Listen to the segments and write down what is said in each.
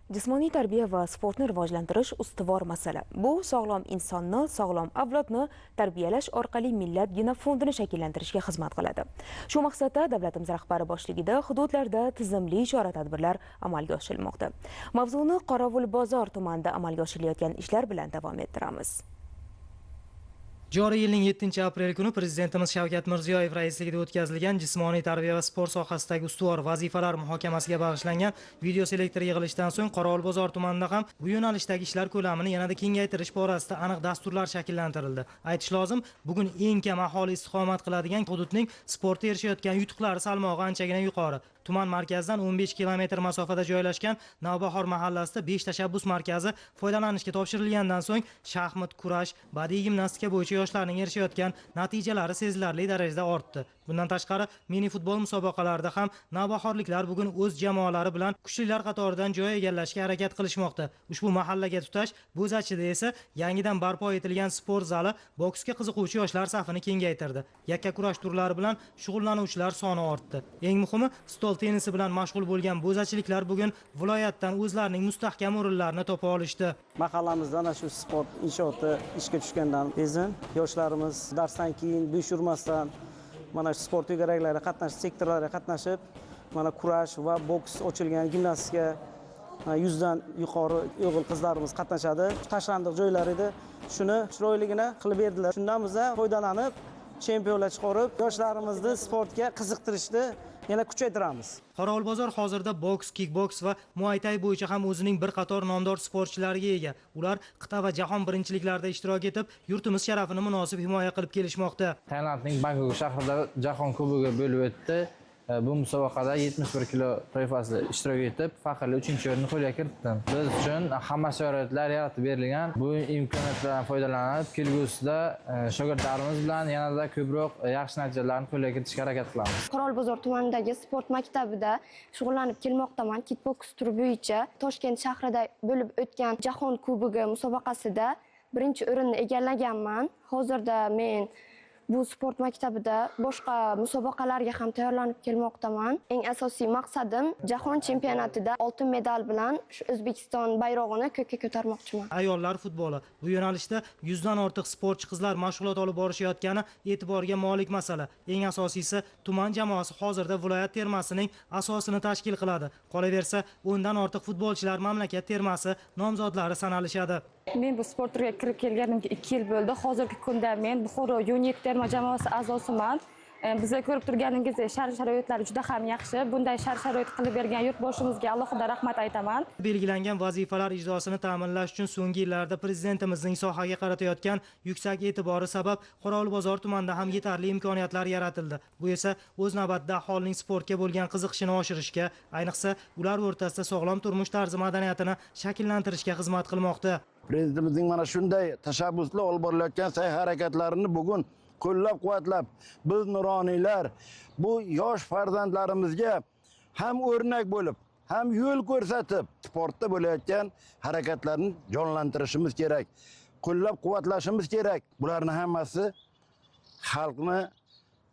Jismoniy tarbiya va sportni rivojlantirish ustuvor masala. Bu sog'lom insonni, sog'lom avlodni tarbiyalash orqali millat genofondini shakllantirishga xizmat qiladi. Shu maqsadda davlatimiz rahbari boshligida hududlarda tizimli chora-tadbirlar amalga oshirilmoqda. Mavzuni Qorovulbozor tumanida amalga oshirilayotgan ishlar bilan davom ettiramiz. Joriy yilning 7-aprel kuni Prezidentimiz Shavkat Mirziyoyev raisligida o'tkazilgan jismoniy tarbiya va sport sohasidagi ustuvor vazifalar muhokamasiga bag'ishlangan video selektor yig'ilishidan so'ng Qorovulbozor tumanida ham bu yo'nalishdagi ishlar ko'lamini yanada kengaytirish borasida aniq dasturlar shakllantirildi. Aytish lozim, bugun eng kam aholi istiqomat qiladigan hududning sportda erishayotgan yutuqlari salmog'i anchagina yuqori. Tuman markazidan 15 kilometr masofada joylashgan Navbahor mahallasida 5 tashabbus markazi foydalanishga topshirilgandan so'ng shaxmat, kurash, badiiy gimnastika bo'yicha yoshlarning erishayotgan natijalari sezilarli darajada ortdi. Bundan tashqari, mini futbol musobaqalarida ham navbahorliklar bugun o'z jamoalari bilan kuchlilar qatoridan joy egallashga harakat qilishmoqda. Ushbu mahallaga tutash Bo'zachida esa yangidan barpo etilgan sport zali boksga qiziquvchi yoshlar safini kengaytirdi. Yakka kurash turlari bilan shug'ullanuvchilar soni ortdi. Eng muhimi, stol tennisi bilan mashg'ul bo'lgan bo'zachiliklar bugun viloyatdan o'zlarining mustahkam o'rinlarini topa olishdi. Mahallamizda ana shu sport inshooti ishga tushgandan keyin yoshlarimiz darsdan keyin bo'sh yurmasdan mana shu sport to'garaklarida qatnashib, sektorlarga qatnashib, mana kurash va boks ochilgan, gimnastika 100 dan yuqori o'g'il qizlarimiz qatnashadi. Tashlandiq joylar edi. Shuni chiroyligina qilib berdilar. Shundan biz foydalanib, chempionlar chiqarib, yoshlarimizni sportga qiziqtirishni yana kuchaytiramiz. Qorovulbozor hozirda boks, kickboks va muay thai bo'yicha ham o'zining bir qator nomdor sportchilariga ega. Ular qit'a va jahon birinchiliklarida ishtirok etib, yurtimiz sharafini munosib himoya qilib kelishmoqda. Tailandning Bangkok shahrida jahon kubogi bo'lib o'tdi. Bu musobaqada 71 kilo toifasida ishtirok etib, faxrli 3-o'rinni qo'lga kiritdim. Biz uchun hamma sharoitlar yaratib berilgan. Bu imkoniyatlardan foydalanib, kelgusida shogirdlarimiz bilan yanada ko'proq yaxshi natijalarni qo'lga kiritishga harakat qilamiz. Qorovulbozor tumanidagi sport maktabida shug'ullanib kelmoqdaman. Kickboks turi bo'yicha Toshkent shahrida bo'lib o'tgan jahon kubogi musobaqasida 1-o'rinni egallaganman. Hozirda men bu sport maktabida boshqa musobaqalarga ham tayyorlanib kelmoqdaman. Eng asosiy maqsadim jahon chempionatida oltin medal bilan O'zbekiston bayrog'ini ko'kka ko'tarmoqchiman. Ayollar futboli. Bu yo'nalishda 100 dan ortiq sportchi qizlar mashg'ulot olib borishayotgani e'tiborga molik masala. Eng asosiysi, tuman jamoasi hozirda viloyat termasining asosini tashkil qiladi. Qolaversa, 10 dan ortiq futbolchilar mamlakat termasi nomzodlari sanalishadi. Men bu sport turiga kirib kelganimga 2 yil bo'ldi. Hozirgi kunda men Buxoro U17 terma jamoasi a'zosiman. Bizga ko'rib turganingizdek shart-sharoitlar juda ham yaxshi. Bunday shart-sharoit qilib bergan yurtboshimizga alohida rahmat aytaman. Belgilangan vazifalar ijrosini ta'minlash uchun so'nggi yillarda prezidentimizning sohaga qaratayotgan yuksak e'tibori sabab Qorovulbozor tumanida ham yetarli imkoniyatlar yaratildi. Bu esa o'z navbatida aholining sportga bo'lgan qiziqishini oshirishga, ayniqsa ular o'rtasida sog'lom turmush tarzi madaniyatini shakllantirishga xizmat qilmoqda. Prezidentimizning mana shunday tashabbuslar olib borilayotgan sa'y-harakatlarini bugun qo'llab-quvvatlab, biz nuroniylar bu yosh farzandlarimizga ham o'rnak bo'lib, ham yo'l ko'rsatib, sportda bo'layotgan harakatlarni jonlantirishimiz kerak, qo'llab-quvvatlashimiz kerak. Bularning hammasi xalqni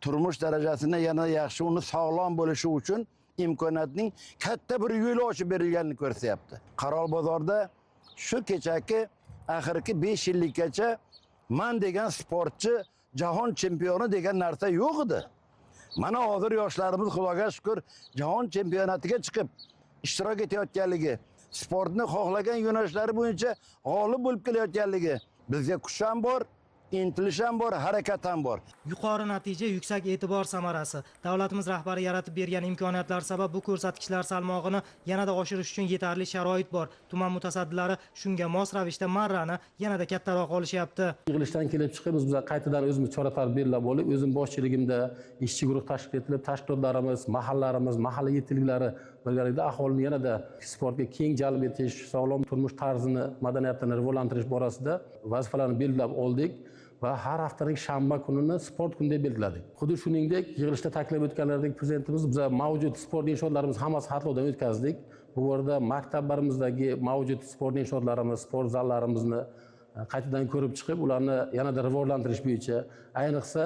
turmush darajasini yana yaxshi, uni sog'lom bo'lishi uchun imkoniyatning katta bir yo'li ochib berilganini ko'rsatyapti. Qorovulbozorda shu kechaki oxirgi 5 yillikgacha men degan sportchi jahon chempioni degan narsa yo'q edi. Mana hozir yoshlarimiz Xudoga shukr jahon chempionatiga chiqib ishtirok etayotganligi, sportni xohlagan yo'nalishlari bo'yicha g'olib bo'lib kelayotganligi bizga kuch ham bor, intilish ham bor, harakat ham bor. Yuqori natija yuksak e'tibor samarasi. Davlatimiz rahbari yaratib bergan imkoniyatlar sabab bu ko'rsatkichlar salmog'ini yanada oshirish uchun yetarli sharoit bor. Tuman mutasaddilari shunga mos ravishda marrani yanada kattaroq olishyapti. Yig'ilishdan kelib chiqib biz qaytadan o'zimiz chora-tadbirlar bo'lib, o'zim boshchiligimda ishchi guruh tashkil etilib, tashkilotlarimiz, mahallalarimiz, mahalla yetkiliklari birgalikda aholini yanada sportga keng jalb etish, sog'lom turmush tarzini, madaniyatini rivojlantirish borasida vazifalarni belgilab oldik. Va har haftaning shanba kunini sport kuni deb belgiladik. Xuddi shuningdek, yig'ilishda taklif etganlaridek prezidentimiz biz mavjud sport inshootlarimiz hammasi xatlovdan o'tkazdik. Bu yerda maktablarimizdagi mavjud sport inshootlarimiz, sport zallarimizni qaytadan ko'rib chiqib, ularni yanada rivojlantirish bo'yicha, ayniqsa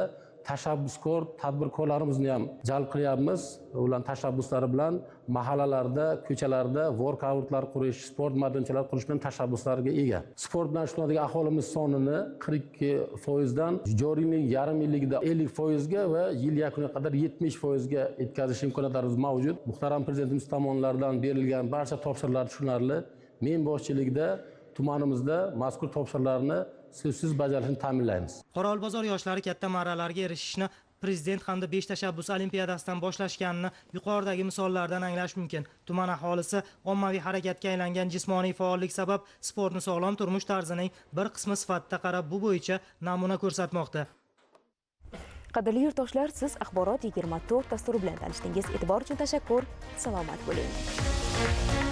tashabbuskor tadbirkorlarimizni ham jalb qilyapmiz. Ularning tashabbuslari bilan mahallalarda, ko'chalarda workoutlar qurish, sport maydonchalar qurish bilan tashabbuslariga ega. Sport bilan shug'ullanadigan aholimiz sonini 42% dan joriy yilning yarim yilligida 50% ga va yil yakuniga qadar 70% ga yetkazish imkoniyatlarimiz mavjud. Muhtaram Prezidentimiz tomonidan berilgan barcha topshiriqlar tushunarli. Men boshchiligida tumanimizda mazkur topshiriqlarni so'zsiz bajarishni ta'minlaymiz. Qoraqalpog'iston yoshlari katta marralarga erishishni Prezident hamda 5 tashabbus olimpiadasidan boshlashganini yuqoridagi misollardan anglash mumkin. Tuman aholisi ommaviy harakatga aylangan jismoniy faollik sabab sportni sog'lom turmush tarzining bir qismi sifatida qarab, bu bo'yicha namuna ko'rsatmoqda. Qadrli yurtdoshlar, siz Axborot 24 dasturi bilan tanishdingiz. E'tibor uchun tashakkur. Salomat bo'ling.